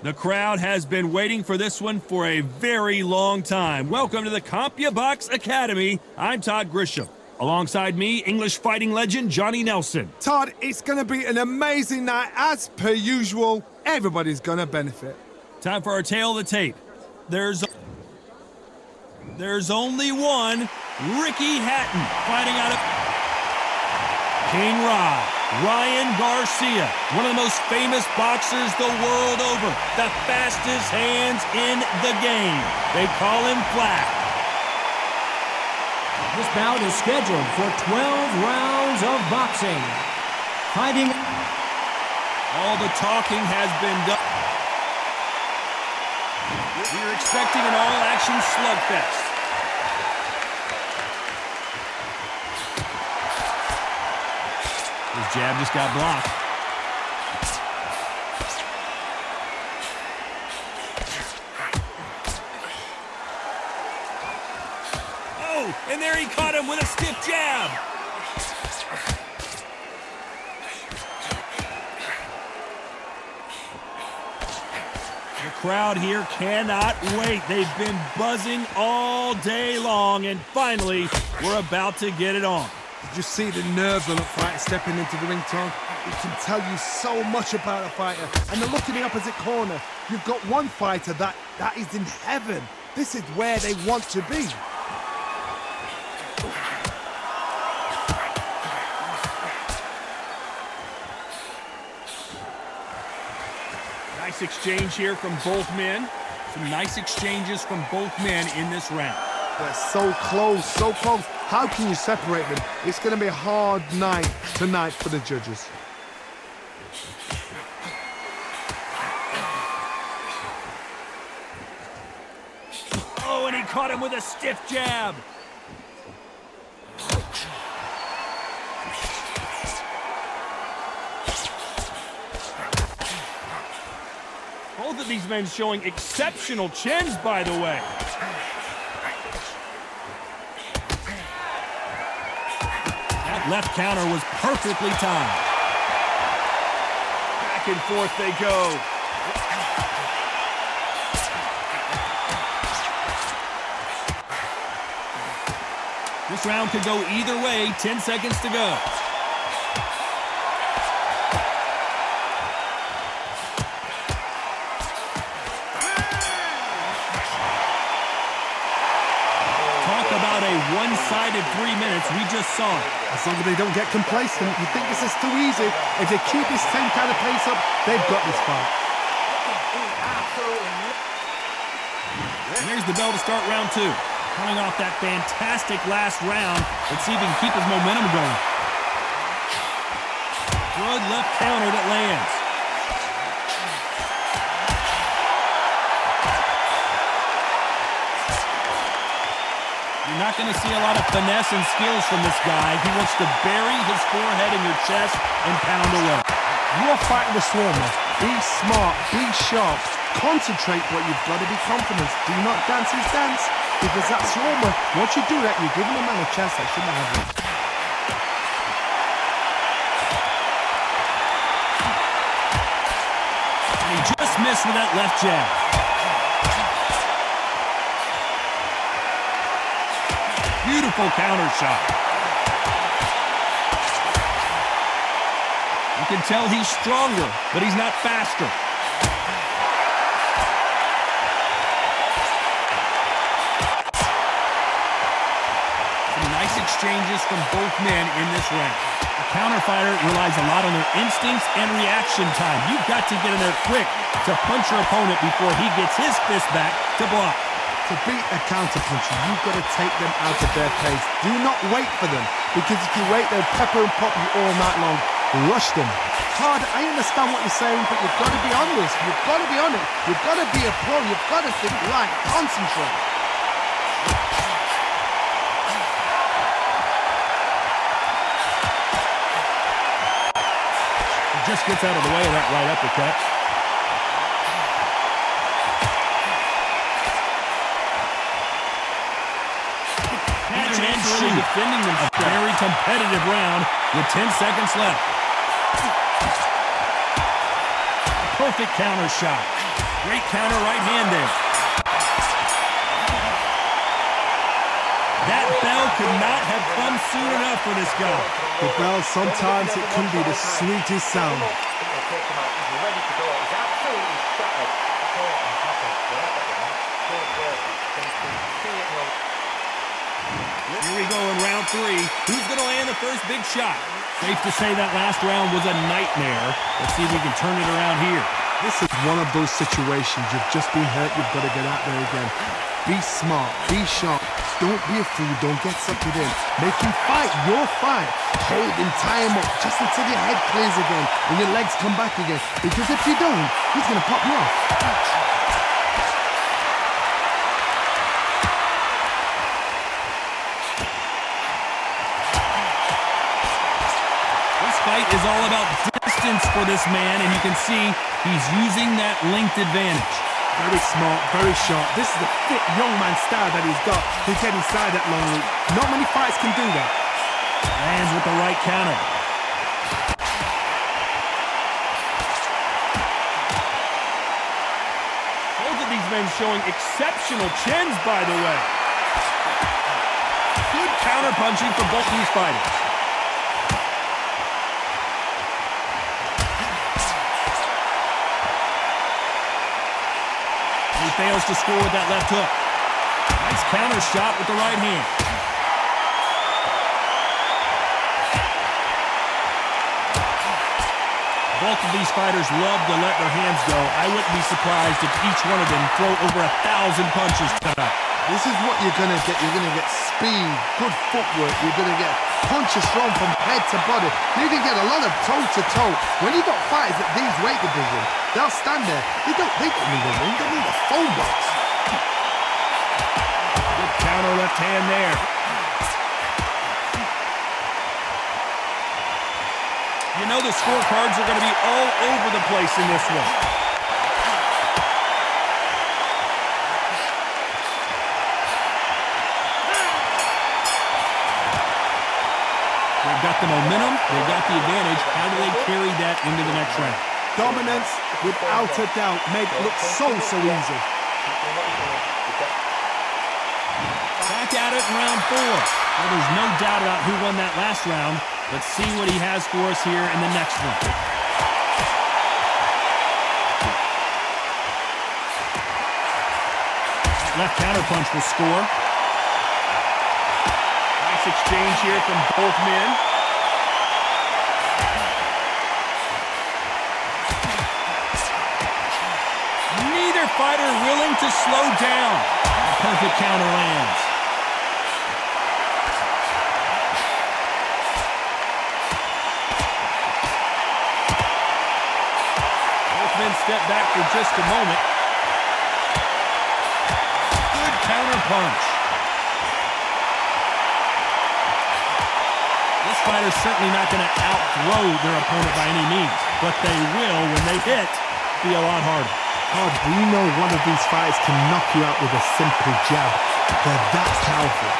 The crowd has been waiting for this one for a very long time. Welcome to the CompuBox Academy. I'm Todd Grisham. Alongside me, English fighting legend Johnny Nelson. Todd, it's going to be an amazing night. As per usual, everybody's going to benefit. Time for our tale of the tape. There's only one, Ricky Hatton, fighting out of King Ryan Garcia, one of the most famous boxers the world over, the fastest hands in the game. They call him Flat. This bout is scheduled for 12 rounds of boxing. Fighting. All the talking has been done. We're expecting an all-action slugfest. His jab just got blocked. Oh, and there he caught him with a stiff jab. The crowd here cannot wait. They've been buzzing all day long, and finally, we're about to get it on. Did you see the nerves on a fighter stepping into the ring, Tom? It can tell you so much about a fighter. And then look in the opposite corner. You've got one fighter that is in heaven. This is where they want to be. Nice exchange here from both men. Some nice exchanges from both men in this round. They're so close, so close. How can you separate them? It's going to be a hard night tonight for the judges. Oh, and he caught him with a stiff jab. Both of these men showing exceptional chins, by the way. That left counter was perfectly timed. Back and forth they go. This round could go either way. 10 seconds to go. About a one-sided 3 minutes, we just saw it. As long as they don't get complacent, you think this is too easy. If they keep this same kind of pace up, they've got this fight. And there's the bell to start round two. Coming off that fantastic last round, let's see if he can keep his momentum going. Good left counter that lands. You're not going to see a lot of finesse and skills from this guy. He wants to bury his forehead in your chest and pound away. You are fighting the Swarmer. Be smart, be sharp, concentrate, but you've got to be confident. Do not dance his dance, because that Swarmer, once you do that, you're giving a man a chance that shouldn't have it. And he just missed with that left jab. Beautiful counter shot. You can tell he's stronger, but he's not faster. Some nice exchanges from both men in this round. A counter fighter relies a lot on their instincts and reaction time. You've got to get in there quick to punch your opponent before he gets his fist back to block. To beat a counter-puncher, you've got to take them out of their pace. Do not wait for them, because if you wait, they'll pepper and pop you all night long. Rush them. Todd, I understand what you're saying, but you've got to be on this. You've got to be on it. You've got to be a pro. You've got to think right. Concentrate. He just gets out of the way of that right uppercut. Really defending them. A very competitive round with 10 seconds left. Perfect counter shot. Great counter right hand there. That bell could not have come soon enough for this guy. The bell, sometimes it can be the sweetest sound. Here we go in round 3. Who's going to land the first big shot? Safe to say that last round was a nightmare. Let's see if we can turn it around here. This is one of those situations. You've just been hurt. You've got to get out there again. Be smart. Be sharp. Don't be a fool. Don't get sucked in. Make him fight your fight. Hold him, tie him up just until your head clears again and your legs come back again. Because if you don't, he's going to pop you off. This fight is all about distance for this man, and you can see he's using that length advantage. Very smart, very sharp. This is the fit young man style that he's got to get inside that long reach. Not many fights can do that. Lands with the right counter. Both of these men showing exceptional chins, by the way. Good counter punching from both these fighters. He fails to score with that left hook. Nice counter shot with the right hand. Both of these fighters love to let their hands go. I wouldn't be surprised if each one of them throw over 1,000 punches tonight. This is what you're going to get. You're going to get speed, good footwork. You're going to get punches thrown from head to body. You're going to get a lot of toe-to-toe. When you've got fighters at these weight divisions, they'll stand there. They don't need a ring. They need a phone box. Good counter left hand there. You know the scorecards are going to be all over the place in this one. They've got the momentum, they've got the advantage. How do they carry that into the next round? Dominance, without a doubt, make it look so easy. Back at it in round 4. Well, there's no doubt about who won that last round. Let's see what he has for us here in the next one. Left counter punch will score. Nice exchange here from both men. Neither fighter willing to slow down. A perfect counter lands. Both men step back for just a moment. Good counter punch. This fighter's certainly not going to outthrow their opponent by any means, but they will, when they hit, be a lot harder. Oh, we know one of these fighters can knock you out with a simple jab. They're that powerful.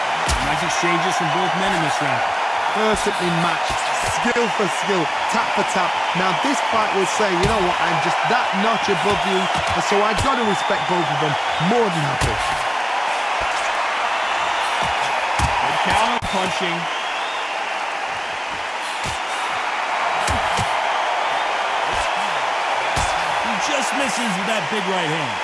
Nice exchanges from both men in this round. Perfectly matched, skill for skill, tap for tap. Now this fight will say, you know what, I'm just that notch above you, and so I got to respect both of them more than happy. Good counter punching. Just misses with that big right hand.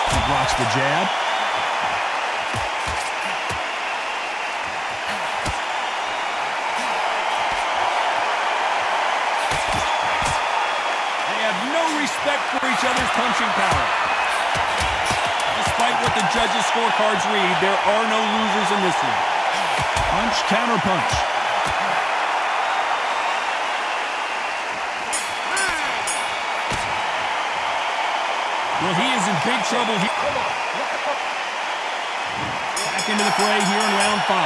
He blocks the jab. They have no respect for each other's punching power. Despite what the judges' scorecards read, there are no losers in this one. Punch, counter punch. Well, he is in big trouble here. Back into the fray here in round 5.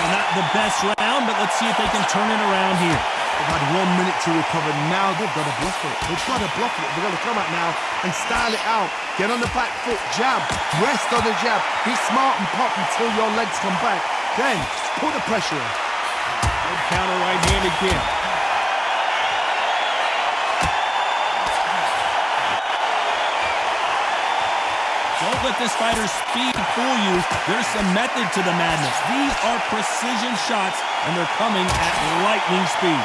Not the best round, but let's see if they can turn it around here. They've had 1 minute to recover. Now they've got to bluff it. They've got to bluff it. They've got to come out now and style it out. Get on the back foot, jab, rest on the jab. Be smart and pop until your legs come back. Then, put the pressure on. counter right hand again. Don't let this fighter's speed fool you. There's some method to the madness. These are precision shots, and they're coming at lightning speed.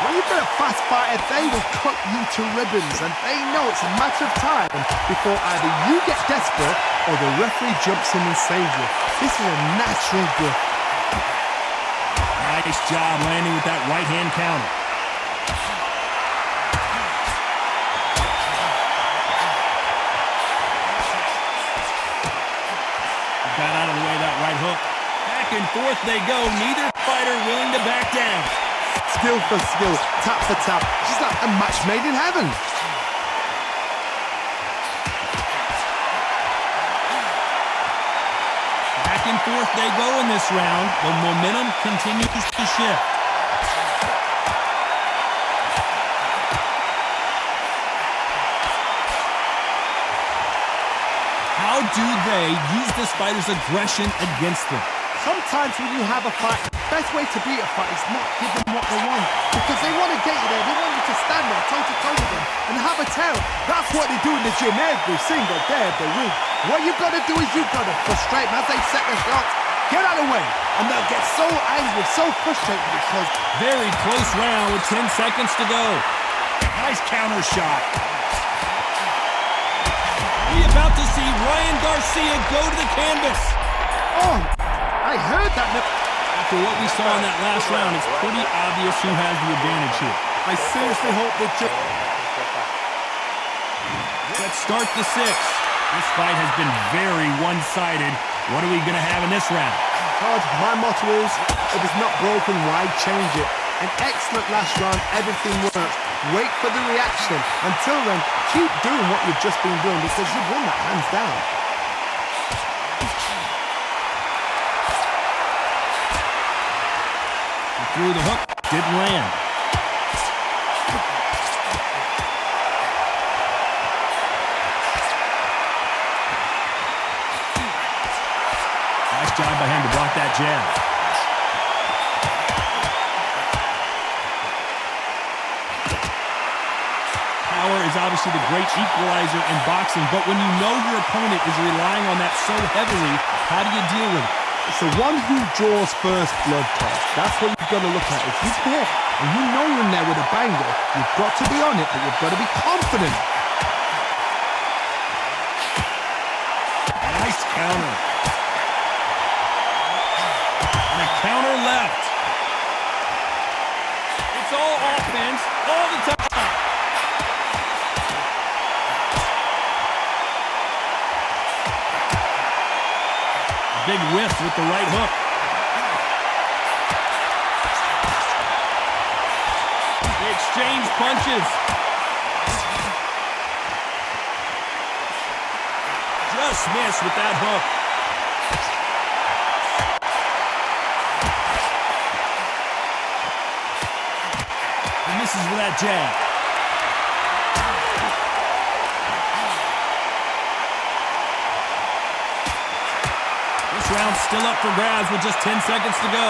When you've got a fast fighter, they will cut you to ribbons, and they know it's a matter of time before either you get desperate or the referee jumps in and saves you. This is a natural gift. Nice job landing with that right hand counter. Got out of the way of that right hook. Back and forth they go. Neither fighter willing to back down. Skill for skill, tap for tap. Just like a match made in heaven. Back and forth they go in this round. The momentum continues to shift. How do they use this fighter's aggression against them? Sometimes when you have a fight, the best way to beat a fight is not give them what they want. Because they want to get you there. They want you to stand there toe-to-toe with them and have a tail. That's what they do in the gym every single day of the week. What you've got to do is you've got to frustrate them as they set their shots. Get out of the way. And they'll get so angry, so frustrated because... Very close round with 10 seconds to go. Nice counter shot. We're about to see Ryan Garcia go to the canvas. Oh, I heard that. After what we saw in that last round, it's pretty obvious who has the advantage here. I seriously hope they just... Let's start the sixth. This fight has been very one-sided. What are we going to have in this round? Todd, my motto is, if it's not broken, why change it? An excellent last round, everything worked. Wait for the reaction. Until then, keep doing what you've just been doing because you've won that hands down. He threw the hook, didn't land. Nice job by him to block that jab. Power is obviously the great equalizer in boxing, but when you know your opponent is relying on that so heavily, how do you deal with it? It's the one who draws first blood, Todd. That's what you've got to look at. If you're here and you know you're in there with a banger, you've got to be on it, but you've got to be confident. Nice counter. And a counter left. It's all offense all the time. Big whiff with the right hook. They exchange punches. Just missed with that hook. He misses with that jab. This round's still up for grabs with just 10 seconds to go.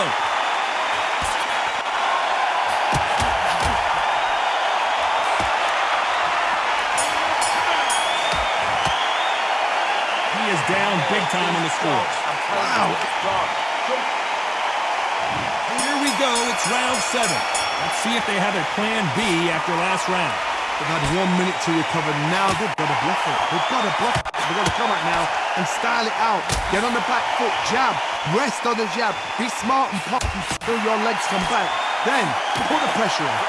He is down big time on the score. Wow. Here we go. It's round 7. Let's see if they have a plan B after last round. They've had 1 minute to recover. Now they've got to bluff it. They've got to bluff it. They've got to come out now and style it out. Get on the back foot, jab, rest on the jab. Be smart and pop until your legs come back. Then put the pressure on.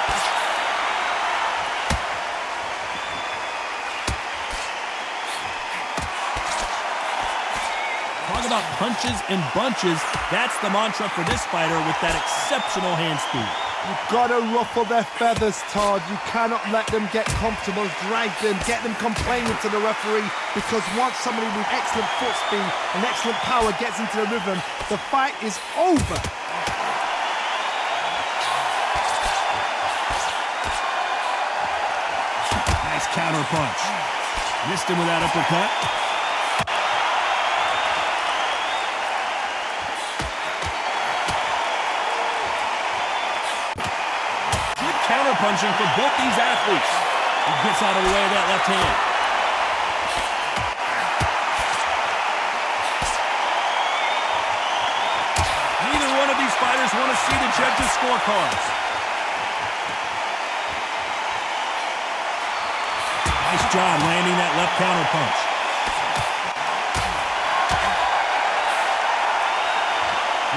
Talk about punches and bunches. That's the mantra for this fighter with that exceptional hand speed. You've got to ruffle their feathers, Todd. You cannot let them get comfortable, drag them, get them complaining to the referee, because once somebody with excellent foot speed and excellent power gets into the rhythm, the fight is over. Nice counter punch. Missed him with that uppercut. counter-punching for both these athletes. He gets out of the way of that left hand. Neither one of these fighters want to see the judges' scorecards. Nice job landing that left counter-punch.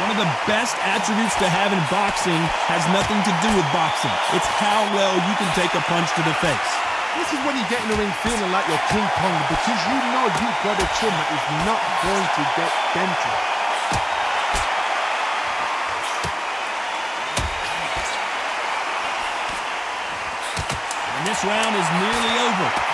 One of the best attributes to have in boxing has nothing to do with boxing. It's how well you can take a punch to the face. This is when you get in the ring feeling like you're King Kong because you know you've got a chin that is not going to get dented. And this round is nearly over.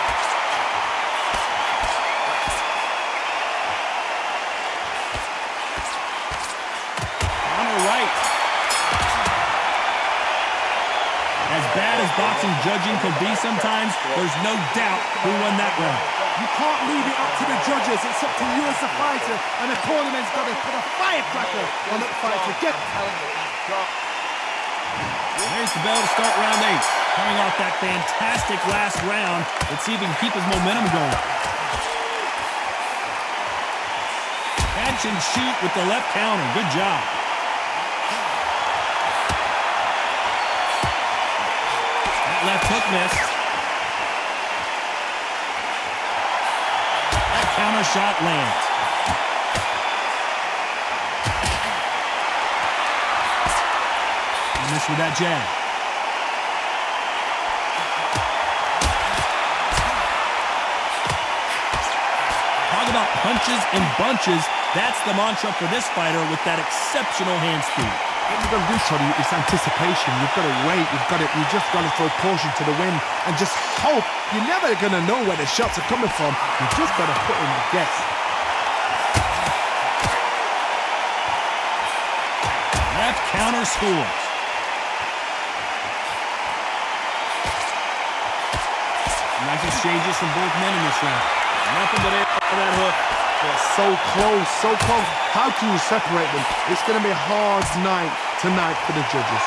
As bad as boxing judging can be sometimes, there's no doubt who won that round. You can't leave it up to the judges. It's up to you as a fighter, and the tournament's got to put a firecracker on that fight to get. There's the bell to start round 8. Coming off that fantastic last round, let's see if he can keep his momentum going. Catch and shoot with the left counter. Good job. Left hook missed. That counter shot lands. He missed with that jab. Talk about punches and bunches. That's the mantra for this fighter with that exceptional hand speed. What you've got to do, Sonny, is anticipation. You've got to wait. You just got to throw caution to the wind and just hope. You're never going to know where the shots are coming from. You've just got to put in a guess. Left counter scores. Nice exchanges from both men in this round. Nothing but air for that hook. They're so close, so close. How can you separate them? It's going to be a hard night tonight for the judges.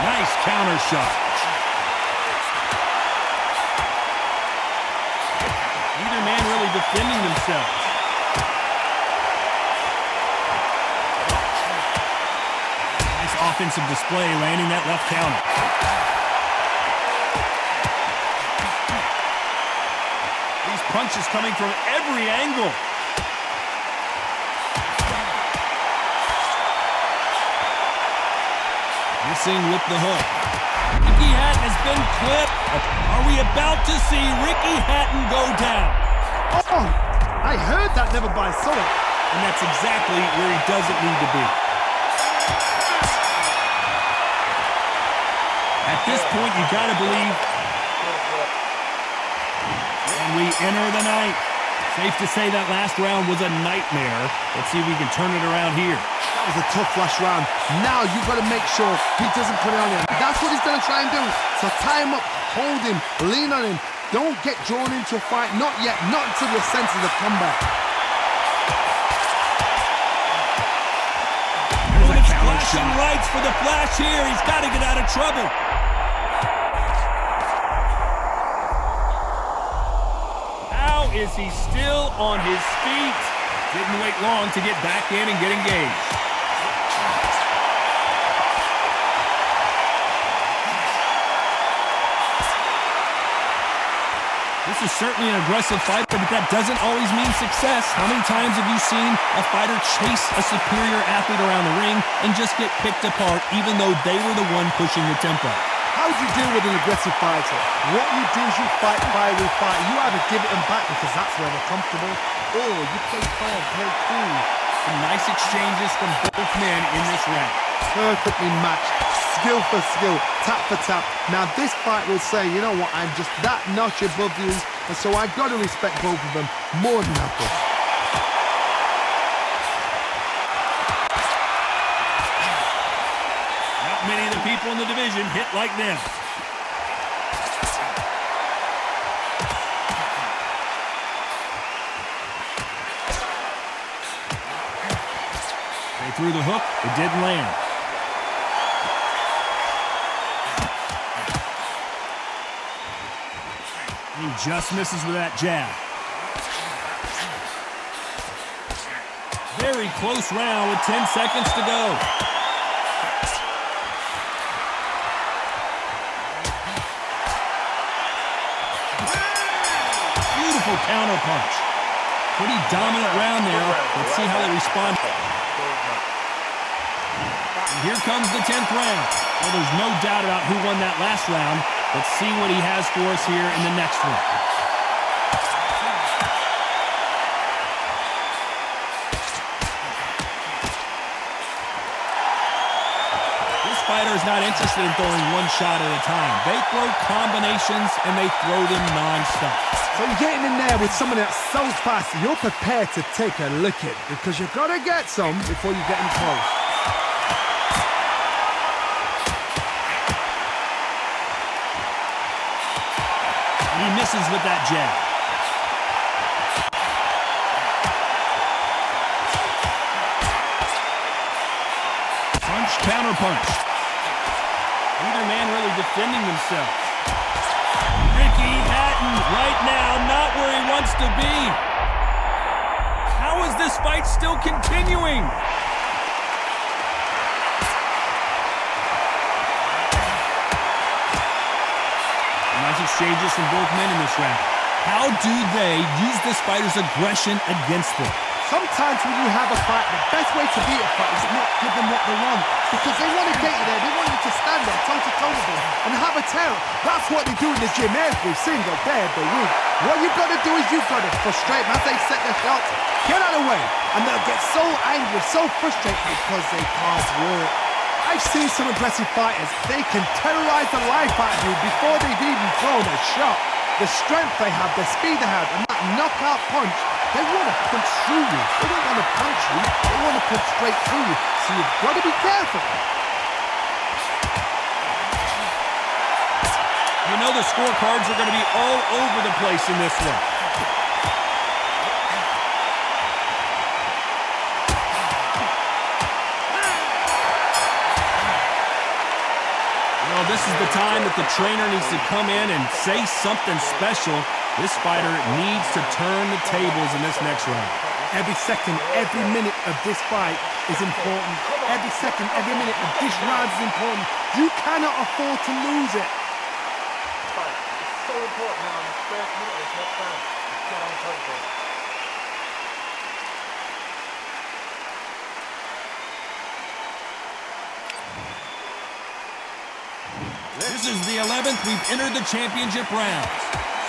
Nice counter shot. Neither man really defending themselves. Nice offensive display, landing that left counter. Punches coming from every angle. Missing with the hook. Ricky Hatton has been clipped. Are we about to see Ricky Hatton go down? Oh, I heard that never by saw it. And that's exactly where he doesn't need to be. At this point, you gotta believe. And we enter the night. Safe to say that last round was a nightmare. Let's see if we can turn it around here. That was a tough last round. Now you've got to make sure he doesn't put it on him. That's what he's going to try and do. So tie him up, hold him, lean on him. Don't get drawn into a fight. Not yet. Not until your senses have come back. There's a flashing lights for the flash here. He's got to get out of trouble. Is he still on his feet? Didn't wait long to get back in and get engaged. This is certainly an aggressive fighter, but that doesn't always mean success. How many times have you seen a fighter chase a superior athlete around the ring and just get picked apart even though they were the one pushing the tempo? How do you deal with an aggressive fighter? What you do is you fight fire with fire. You either give it them back because that's where they're comfortable, or you play calm, play cool. Some nice exchanges from both men in this round. Perfectly matched, skill for skill, tap for tap. Now this fight will say, you know what, I'm just that notch above you, and so I've got to respect both of them more than nothing. Many of the people in the division hit like them. They threw the hook. It didn't land. He just misses with that jab. Very close round with 10 seconds to go. Beautiful counter punch. Pretty dominant round there. Let's see how they respond. And here comes the 10th round. Well, there's no doubt about who won that last round. Let's see what he has for us here in the next one. This fighter is not interested in throwing one shot at a time. They throw combinations, and they throw them non-stop. So you're getting in there with someone that's so fast, you're prepared to take a licking because you've got to get some before you get in close. He misses with that jab. Punch, counter punch. Neither man really defending themselves. Ricky Hatton right now not where he wants to be. How is this fight still continuing? Nice exchanges from both men in this round. How do they use this fighter's aggression against them? Sometimes when you have a fight, the best way to beat a fight is not give them what they want. Because they want to get you there, they want you to stand there toe-to-toe with them and have a terror. That's what they do in the gym every single day of the week. What you've got to do is you've got to frustrate them as they set their shots. Get out of the way. And they'll get so angry, so frustrated because they can't work. I've seen some aggressive fighters, they can terrorize the life out of you before they've even thrown a shot. The strength they have, the speed they have, and that knockout punch, they want to punch through you. They don't want to punch you, they want to punch straight through you. So you've got to be careful. You know the scorecards are going to be all over the place in this one. This is the time that the trainer needs to come in and say something special. This fighter needs to turn the tables in this next round. Every second, every minute of this fight is important. Every second, every minute of this round is important. You cannot afford to lose it. It's so important now in the first minute of this next round. Get on top of it. This is the 11th. We've entered the championship rounds.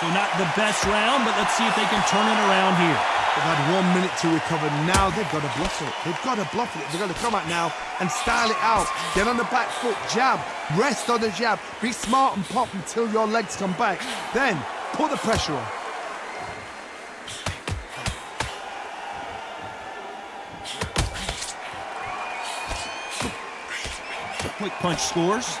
So not the best round, but let's see if they can turn it around here. They've had 1 minute to recover. Now they've got to bluff it. They've got to bluff it. They've got to come out now and style it out. Get on the back foot, jab, rest on the jab. Be smart and pop until your legs come back. Then put the pressure on. Quick punch scores.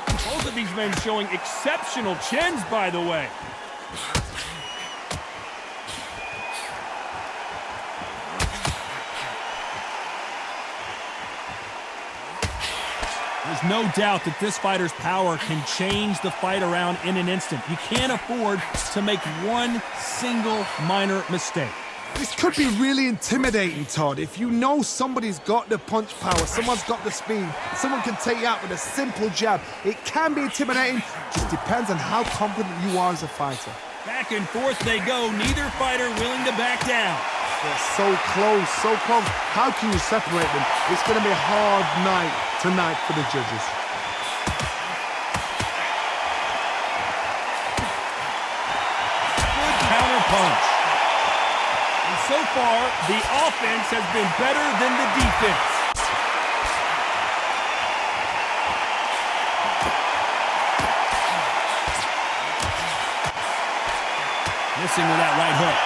Both of these men showing exceptional chins, by the way. There's no doubt that this fighter's power can change the fight around in an instant. You can't afford to make one single minor mistake. This could be really intimidating, Todd. If you know somebody's got the punch power, someone's got the speed, someone can take you out with a simple jab. It can be intimidating, just depends on how confident you are as a fighter. Back and forth they go, neither fighter willing to back down. They're so close, so close. How can you separate them? It's going to be a hard night tonight for the judges. Good counter punch. So far, the offense has been better than the defense. Missing with that right hook.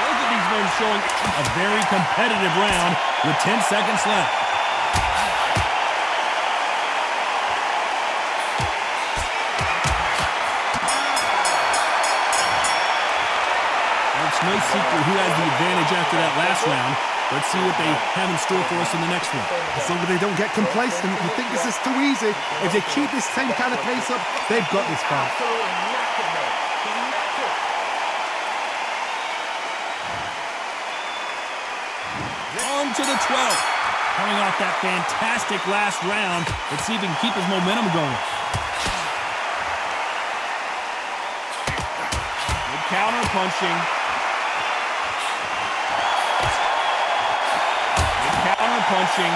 Both of these men showing a very competitive round with 10 seconds left. It's no secret who has the advantage after that last round. Let's see what they have in store for us in the next one. As long as they don't get complacent, you think this is too easy. If they keep this same kind of pace up, they've got this fight. Absolutely knackered now. He's knackered. On to the 12th. Coming off that fantastic last round. Let's see if he can keep his momentum going. Good counter punching. Good counter punching.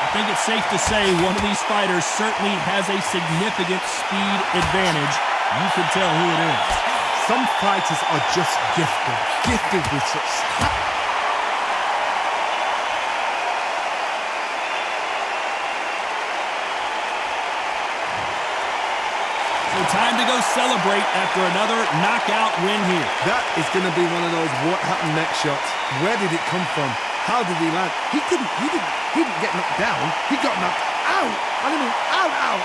I think it's safe to say one of these fighters certainly has a significant speed advantage. You can tell who it is. Some fighters are just gifted with such So time to go celebrate after another knockout win here. That is going to be one of those what happened next shots. Where did it come from? How did he land? He didn't get knocked down. He got knocked out. I mean, out.